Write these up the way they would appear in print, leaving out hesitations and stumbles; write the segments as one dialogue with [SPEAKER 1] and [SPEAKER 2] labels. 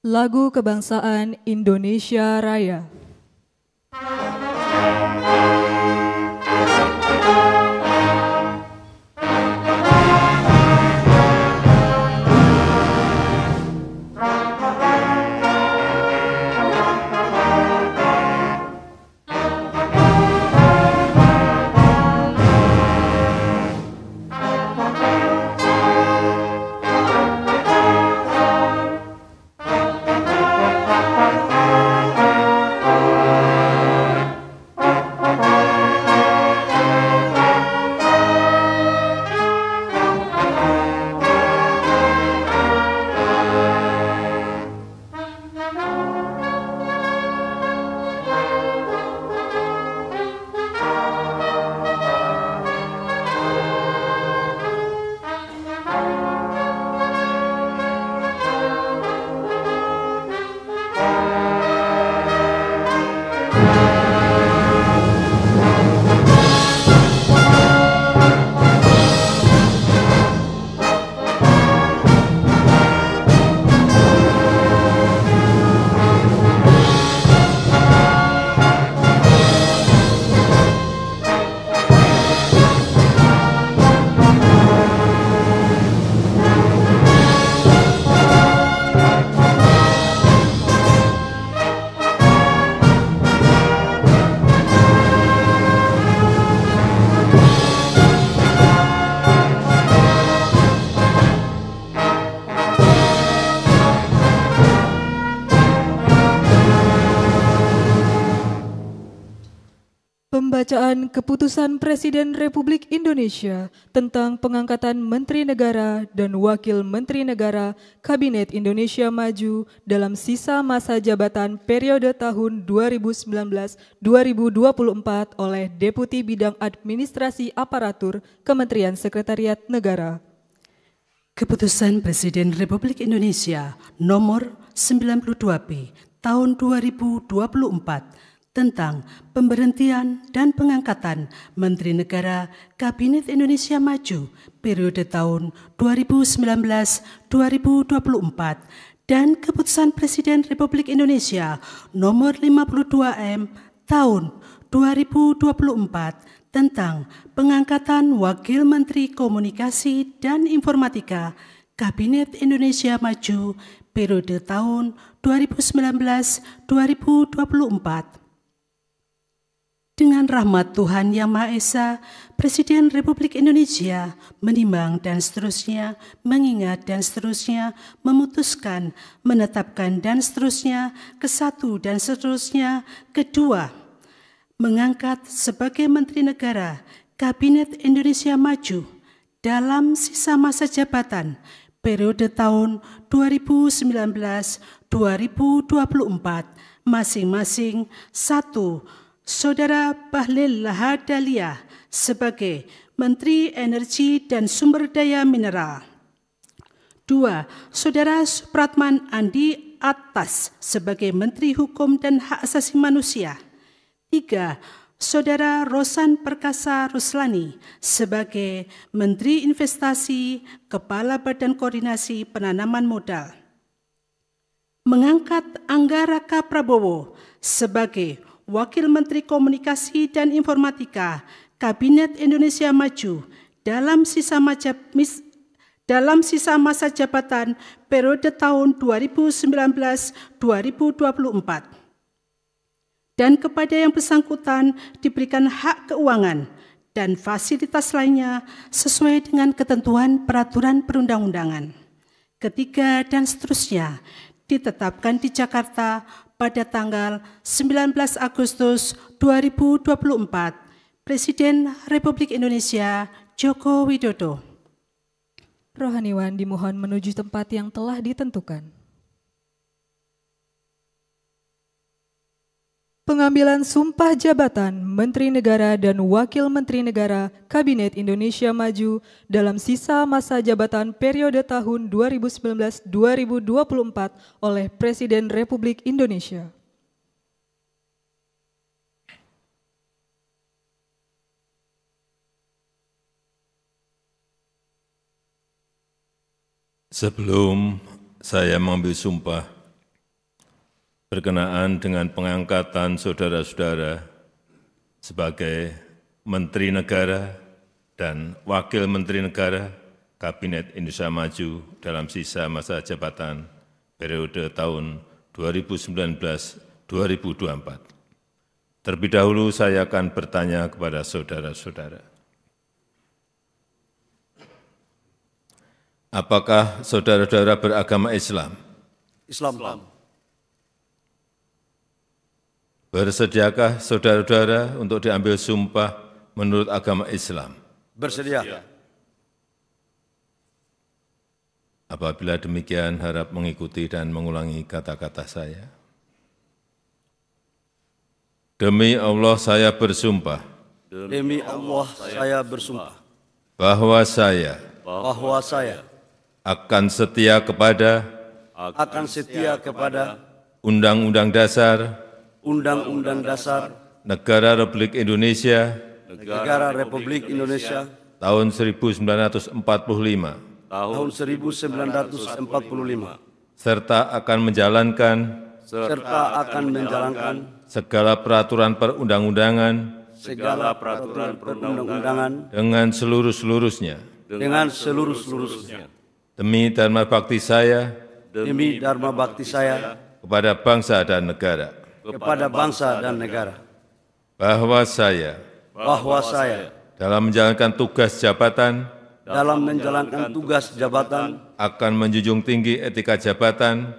[SPEAKER 1] Lagu Kebangsaan Indonesia Raya. Pembacaan Keputusan Presiden Republik Indonesia tentang pengangkatan Menteri Negara dan Wakil Menteri Negara Kabinet Indonesia Maju dalam sisa masa jabatan periode tahun 2019-2024 oleh Deputi Bidang Administrasi Aparatur Kementerian Sekretariat Negara.
[SPEAKER 2] Keputusan Presiden Republik Indonesia Nomor 92B Tahun 2024 tentang pemberhentian dan pengangkatan Menteri Negara Kabinet Indonesia Maju periode tahun 2019-2024 dan Keputusan Presiden Republik Indonesia Nomor 52M Tahun 2024 tentang pengangkatan Wakil Menteri Komunikasi dan Informatika Kabinet Indonesia Maju periode tahun 2019-2024. Dengan rahmat Tuhan Yang Maha Esa, Presiden Republik Indonesia menimbang dan seterusnya, mengingat dan seterusnya, memutuskan, menetapkan dan seterusnya, kesatu dan seterusnya, kedua, mengangkat sebagai Menteri Negara Kabinet Indonesia Maju dalam sisa masa jabatan periode tahun 2019-2024 masing-masing. 1. Saudara Bahlil Lahadalia sebagai Menteri Energi dan Sumber Daya Mineral. 2. Saudara Supratman Andi Atas sebagai Menteri Hukum dan Hak Asasi Manusia. 3. Saudara Rosan Perkasa Ruslani sebagai Menteri Investasi, Kepala Badan Koordinasi Penanaman Modal. Mengangkat Anggaraka Prabowo sebagai Wakil Menteri Komunikasi dan Informatika Kabinet Indonesia Maju dalam sisa masa jabatan periode tahun 2019-2024. Dan kepada yang bersangkutan diberikan hak keuangan dan fasilitas lainnya sesuai dengan ketentuan peraturan perundang-undangan. 3 dan seterusnya ditetapkan di Jakarta pada tanggal 19 Agustus 2024. Presiden Republik Indonesia Joko Widodo.
[SPEAKER 1] Rohaniwan dimohon menuju tempat yang telah ditentukan. Pengambilan sumpah jabatan Menteri Negara dan Wakil Menteri Negara Kabinet Indonesia Maju dalam sisa masa jabatan periode tahun 2019-2024 oleh Presiden Republik Indonesia.
[SPEAKER 3] Sebelum saya mengambil sumpah, berkenaan dengan pengangkatan saudara-saudara sebagai Menteri Negara dan Wakil Menteri Negara Kabinet Indonesia Maju dalam sisa masa jabatan periode tahun 2019-2024. Terlebih dahulu saya akan bertanya kepada saudara-saudara. Apakah saudara-saudara beragama Islam?
[SPEAKER 4] Islam.
[SPEAKER 3] Bersediakah saudara-saudara untuk diambil sumpah menurut agama Islam?
[SPEAKER 4] Bersedia.
[SPEAKER 3] Apabila demikian, harap mengikuti dan mengulangi kata-kata saya. Demi Allah saya bersumpah.
[SPEAKER 4] Demi Allah saya bersumpah.
[SPEAKER 3] Bahwa saya akan setia kepada Undang-Undang Dasar Negara Republik Indonesia tahun 1945 serta akan menjalankan segala peraturan perundang-undangan dengan seluruh-seluruhnya demi dharma bakti saya kepada bangsa dan negara. Bahwa saya dalam menjalankan tugas jabatan akan menjunjung tinggi etika jabatan,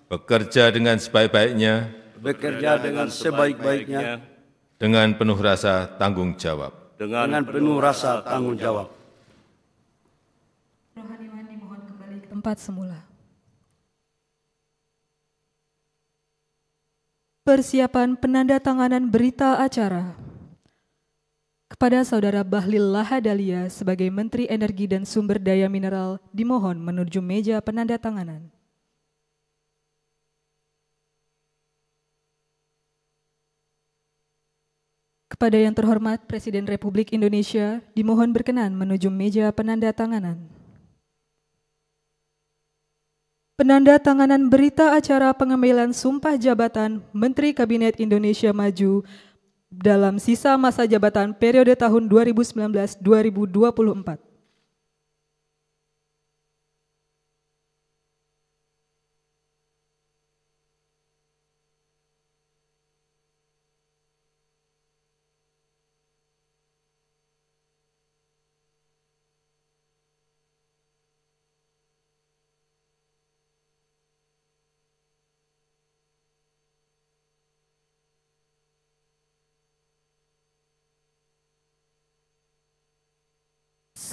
[SPEAKER 3] bekerja dengan sebaik-baiknya, dengan penuh rasa tanggung jawab.
[SPEAKER 1] Rohaniwan dimohon kembali ke tempat semula. Persiapan penandatanganan berita acara. Kepada Saudara Bahlil Lahadalia sebagai Menteri Energi dan Sumber Daya Mineral dimohon menuju meja penandatanganan. Kepada yang terhormat Presiden Republik Indonesia dimohon berkenan menuju meja penandatanganan. Penandatanganan berita acara pengambilan sumpah jabatan Menteri Kabinet Indonesia Maju dalam sisa masa jabatan periode tahun 2019-2024.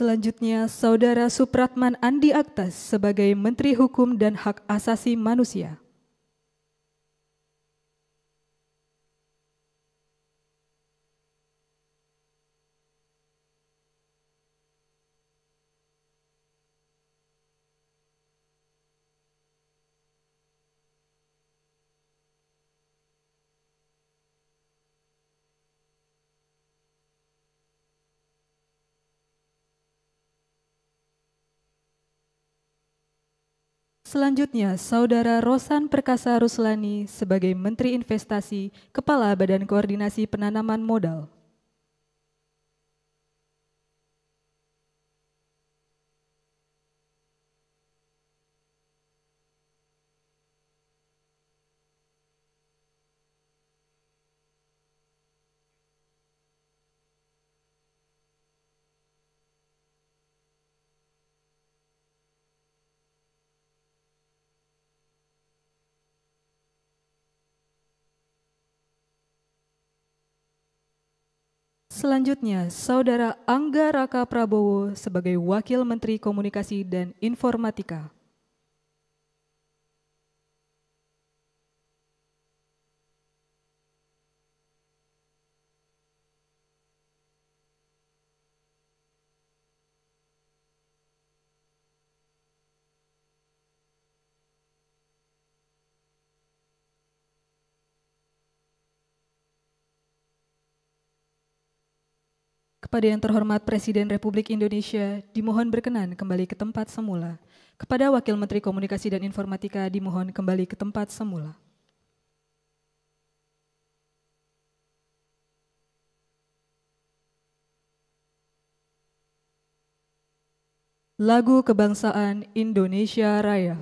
[SPEAKER 1] Selanjutnya, Saudara Supratman Andi Aktas sebagai Menteri Hukum dan Hak Asasi Manusia. Selanjutnya, Saudara Rosan Perkasa Ruslani sebagai Menteri Investasi, Kepala Badan Koordinasi Penanaman Modal. Selanjutnya, Saudara Angga Raka Prabowo sebagai Wakil Menteri Komunikasi dan Informatika. Kepada yang terhormat Presiden Republik Indonesia, dimohon berkenan kembali ke tempat semula. Kepada Wakil Menteri Komunikasi dan Informatika dimohon kembali ke tempat semula. Lagu Kebangsaan Indonesia Raya.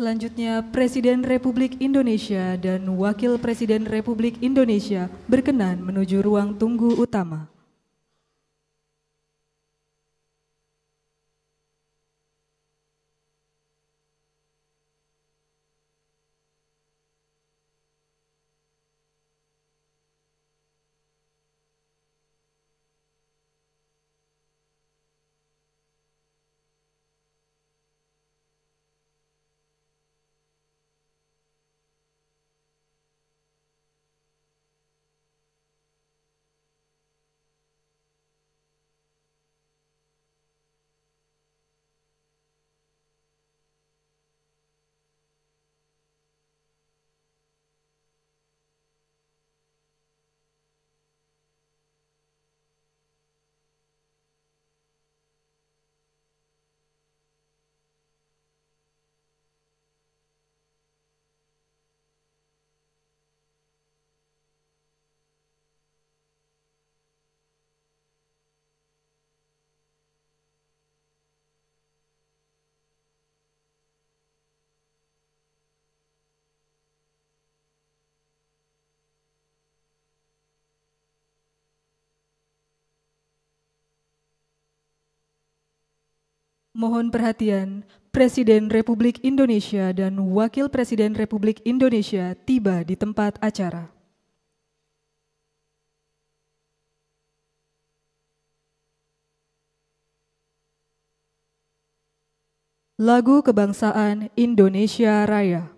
[SPEAKER 1] Selanjutnya, Presiden Republik Indonesia dan Wakil Presiden Republik Indonesia berkenan menuju ruang tunggu utama. Mohon perhatian, Presiden Republik Indonesia dan Wakil Presiden Republik Indonesia tiba di tempat acara. Lagu Kebangsaan Indonesia Raya.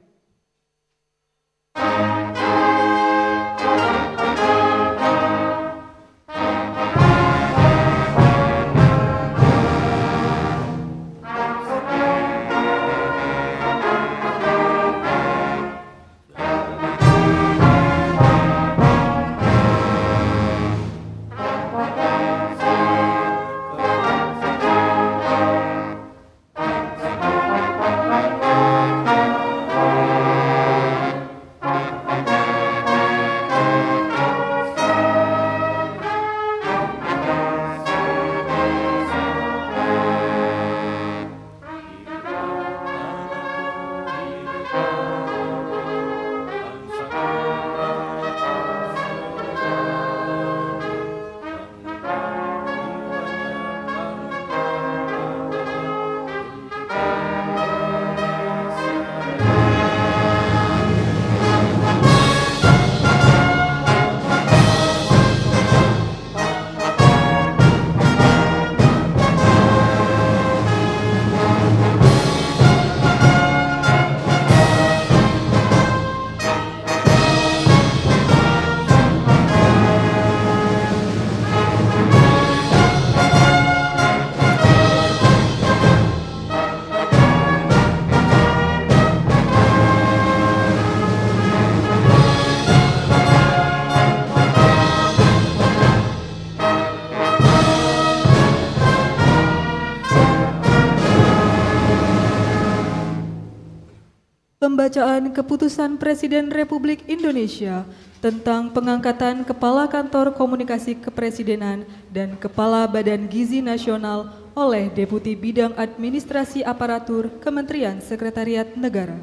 [SPEAKER 1] Pembacaan Keputusan Presiden Republik Indonesia tentang pengangkatan Kepala Kantor Komunikasi Kepresidenan dan Kepala Badan Gizi Nasional oleh Deputi Bidang Administrasi Aparatur Kementerian Sekretariat Negara.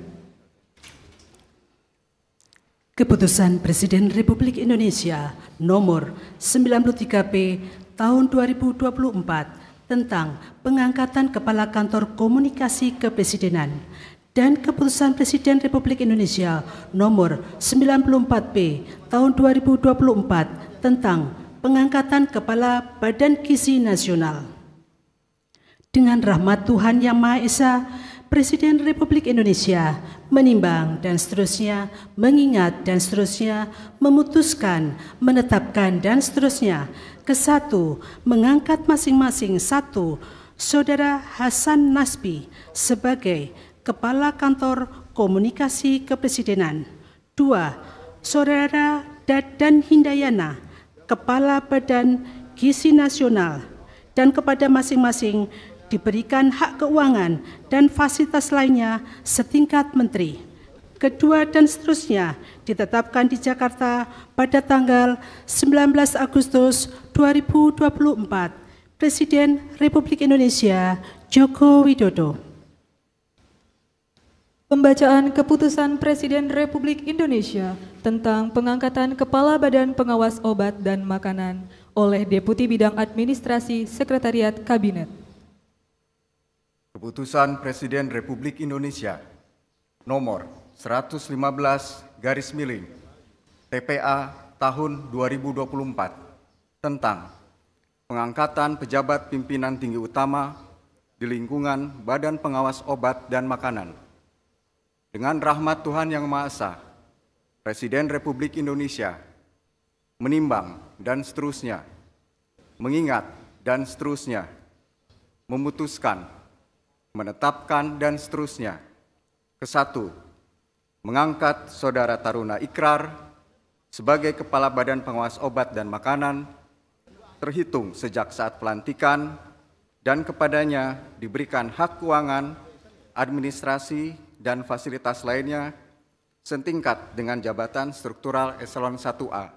[SPEAKER 2] Keputusan Presiden Republik Indonesia nomor 93P tahun 2024 tentang pengangkatan Kepala Kantor Komunikasi Kepresidenan dan Keputusan Presiden Republik Indonesia nomor 94P tahun 2024 tentang pengangkatan Kepala Badan Gizi Nasional. Dengan rahmat Tuhan Yang Maha Esa, Presiden Republik Indonesia menimbang dan seterusnya, mengingat dan seterusnya, memutuskan, menetapkan dan seterusnya. Ke-1, mengangkat masing-masing 1, Saudara Hasan Nasbi sebagai Kepala Kantor Komunikasi Kepresidenan. 2, Saudara Dadan Hindayana, Kepala Badan Gizi Nasional, dan kepada masing-masing diberikan hak keuangan dan fasilitas lainnya setingkat menteri. Kedua dan seterusnya ditetapkan di Jakarta pada tanggal 19 Agustus 2024. Presiden Republik Indonesia Joko Widodo.
[SPEAKER 1] Pembacaan Keputusan Presiden Republik Indonesia tentang pengangkatan Kepala Badan Pengawas Obat dan Makanan oleh Deputi Bidang Administrasi Sekretariat Kabinet.
[SPEAKER 5] Keputusan Presiden Republik Indonesia nomor 115/TPA tahun 2024 tentang pengangkatan pejabat pimpinan tinggi utama di lingkungan Badan Pengawas Obat dan Makanan. Dengan rahmat Tuhan Yang Maha Esa, Presiden Republik Indonesia menimbang dan seterusnya, mengingat dan seterusnya, memutuskan, menetapkan dan seterusnya. Ke-1, mengangkat Saudara Taruna Ikrar sebagai Kepala Badan Pengawas Obat dan Makanan terhitung sejak saat pelantikan dan kepadanya diberikan hak keuangan, administrasi, dan fasilitas lainnya setingkat dengan jabatan struktural eselon 1A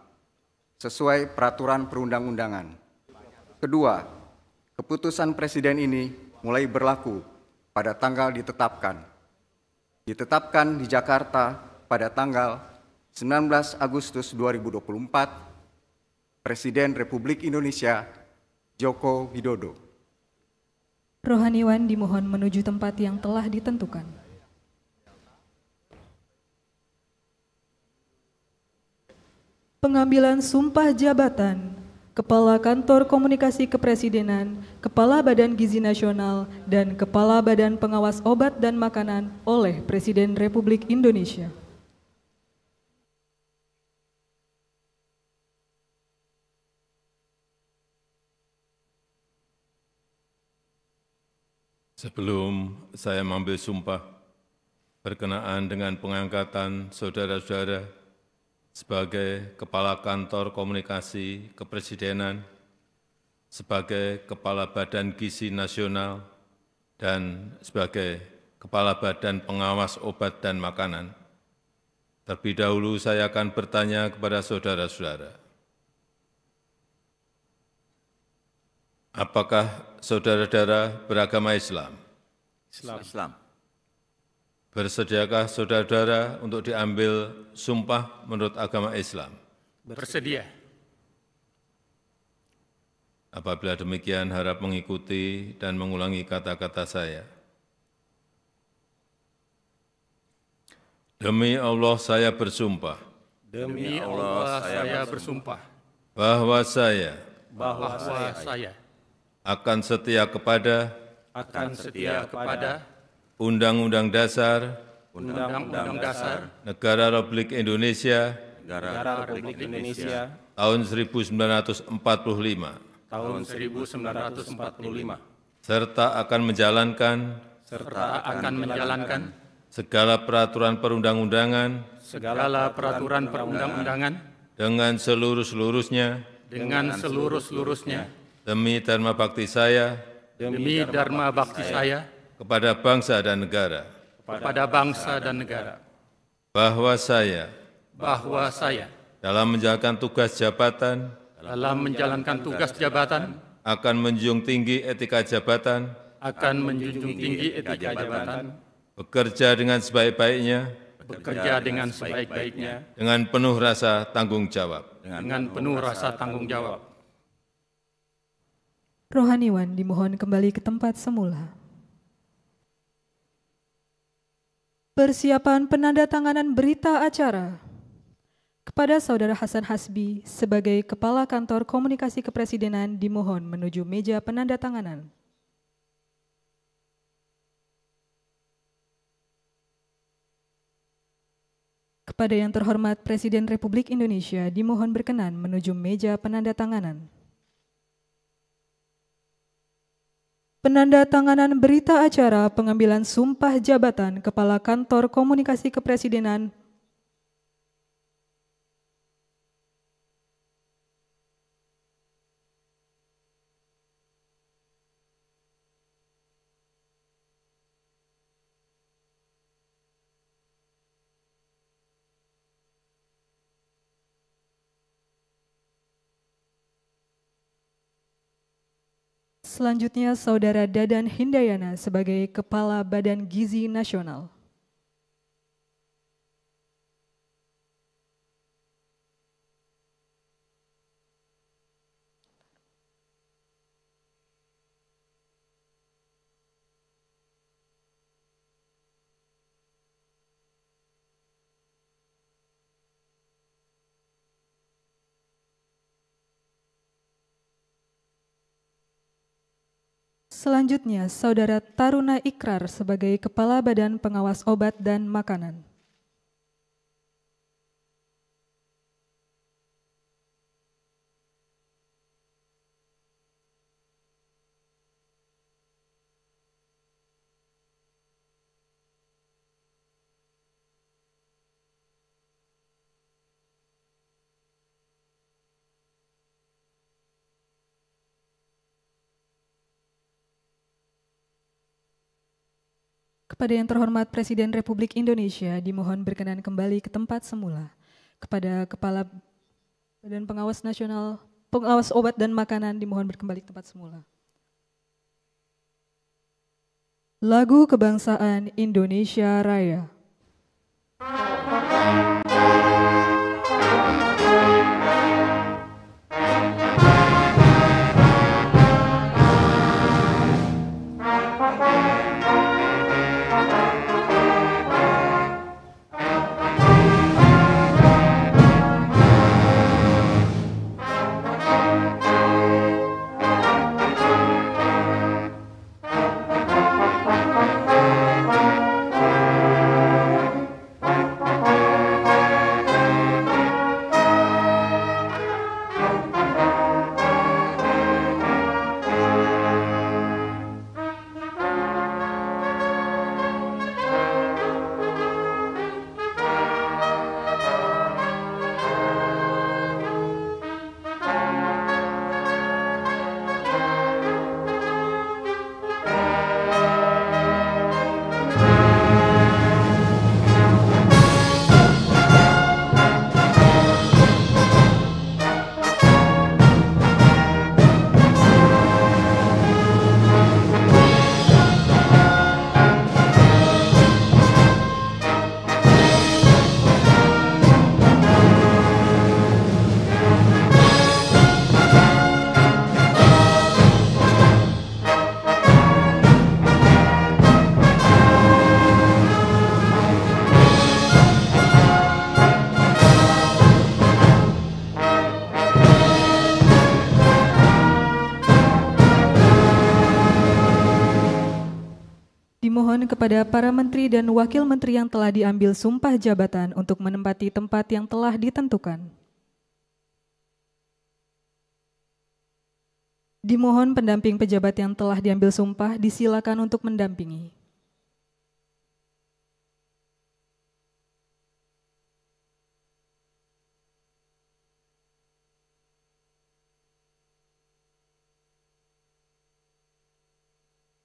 [SPEAKER 5] sesuai peraturan perundang-undangan. Kedua, keputusan Presiden ini mulai berlaku pada tanggal ditetapkan di Jakarta pada tanggal 19 Agustus 2024, Presiden Republik Indonesia Joko Widodo.
[SPEAKER 1] Rohaniwan dimohon menuju tempat yang telah ditentukan. Pengambilan sumpah jabatan Kepala Kantor Komunikasi Kepresidenan, Kepala Badan Gizi Nasional, dan Kepala Badan Pengawas Obat dan Makanan oleh Presiden Republik Indonesia.
[SPEAKER 3] Sebelum saya mengambil sumpah berkenaan dengan pengangkatan saudara-saudara sebagai Kepala Kantor Komunikasi Kepresidenan, sebagai Kepala Badan Gizi Nasional, dan sebagai Kepala Badan Pengawas Obat dan Makanan. Terlebih dahulu saya akan bertanya kepada saudara-saudara, apakah saudara-saudara beragama Islam?
[SPEAKER 4] Islam.
[SPEAKER 3] Bersediakah saudara-saudara untuk diambil sumpah menurut agama Islam?
[SPEAKER 6] Bersedia.
[SPEAKER 3] Apabila demikian, harap mengikuti dan mengulangi kata-kata saya. Demi Allah saya bersumpah.
[SPEAKER 6] Demi Allah saya bersumpah.
[SPEAKER 3] Bahwa saya
[SPEAKER 6] akan
[SPEAKER 3] setia kepada Undang-Undang Dasar Negara Republik Indonesia tahun 1945 serta akan menjalankan segala peraturan perundang-undangan dengan seluruh-seluruhnya demi dharma bakti saya kepada bangsa dan negara. bahwa saya
[SPEAKER 6] dalam menjalankan tugas jabatan
[SPEAKER 3] akan menjunjung tinggi etika jabatan, bekerja dengan sebaik-baiknya, dengan penuh rasa tanggung jawab.
[SPEAKER 1] Rohaniwan dimohon kembali ke tempat semula. Persiapan penandatanganan berita acara. Kepada Saudara Hasan Hasbi sebagai Kepala Kantor Komunikasi Kepresidenan dimohon menuju meja penandatanganan. Kepada yang terhormat Presiden Republik Indonesia dimohon berkenan menuju meja penandatanganan. Penandatanganan berita acara pengambilan sumpah jabatan Kepala Kantor Komunikasi Kepresidenan Selanjutnya, Saudara Dadan Hindayana sebagai Kepala Badan Gizi Nasional. Selanjutnya, Saudara Taruna Ikrar sebagai Kepala Badan Pengawas Obat dan Makanan. Kepada yang terhormat Presiden Republik Indonesia dimohon berkenan kembali ke tempat semula. Kepada Kepala Badan Pengawas Nasional, Pengawas Obat dan Makanan dimohon berkembali ke tempat semula. Lagu Kebangsaan Indonesia Raya. Dimohon kepada para menteri dan wakil menteri yang telah diambil sumpah jabatan untuk menempati tempat yang telah ditentukan. Dimohon pendamping pejabat yang telah diambil sumpah disilakan untuk mendampingi.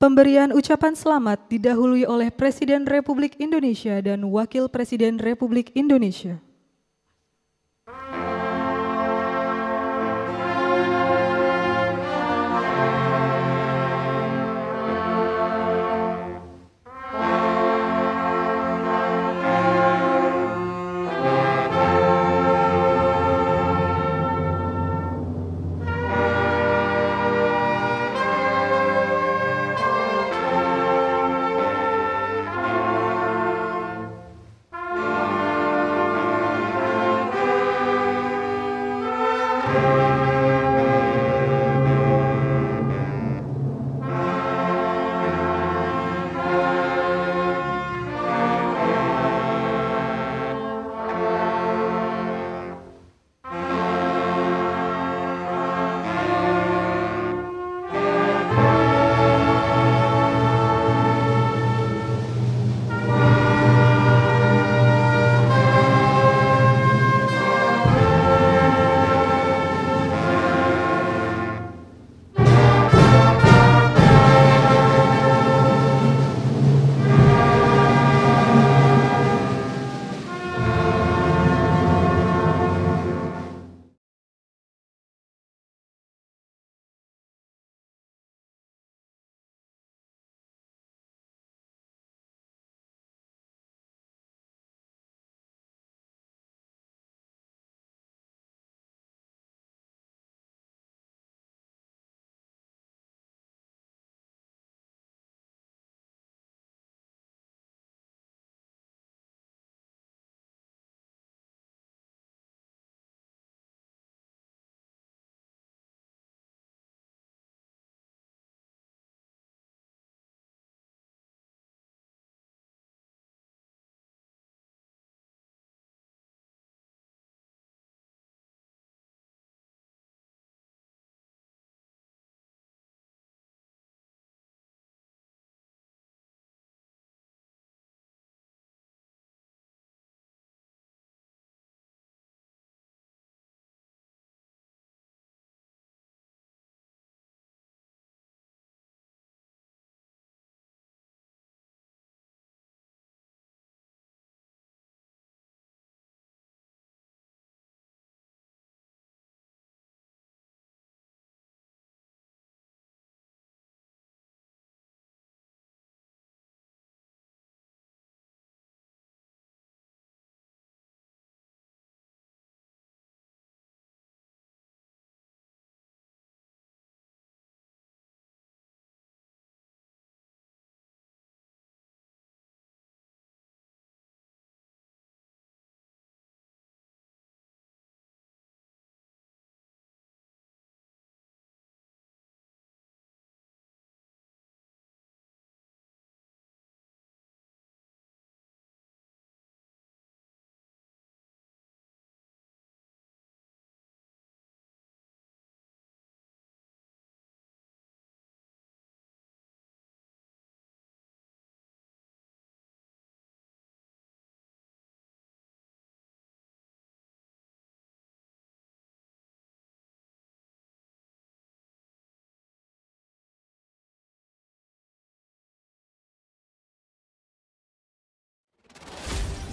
[SPEAKER 1] Pemberian ucapan selamat didahului oleh Presiden Republik Indonesia dan Wakil Presiden Republik Indonesia.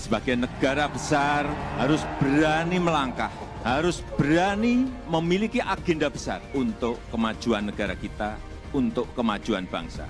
[SPEAKER 7] Sebagai negara besar harus berani melangkah, harus berani memiliki agenda besar untuk kemajuan negara kita, untuk kemajuan bangsa.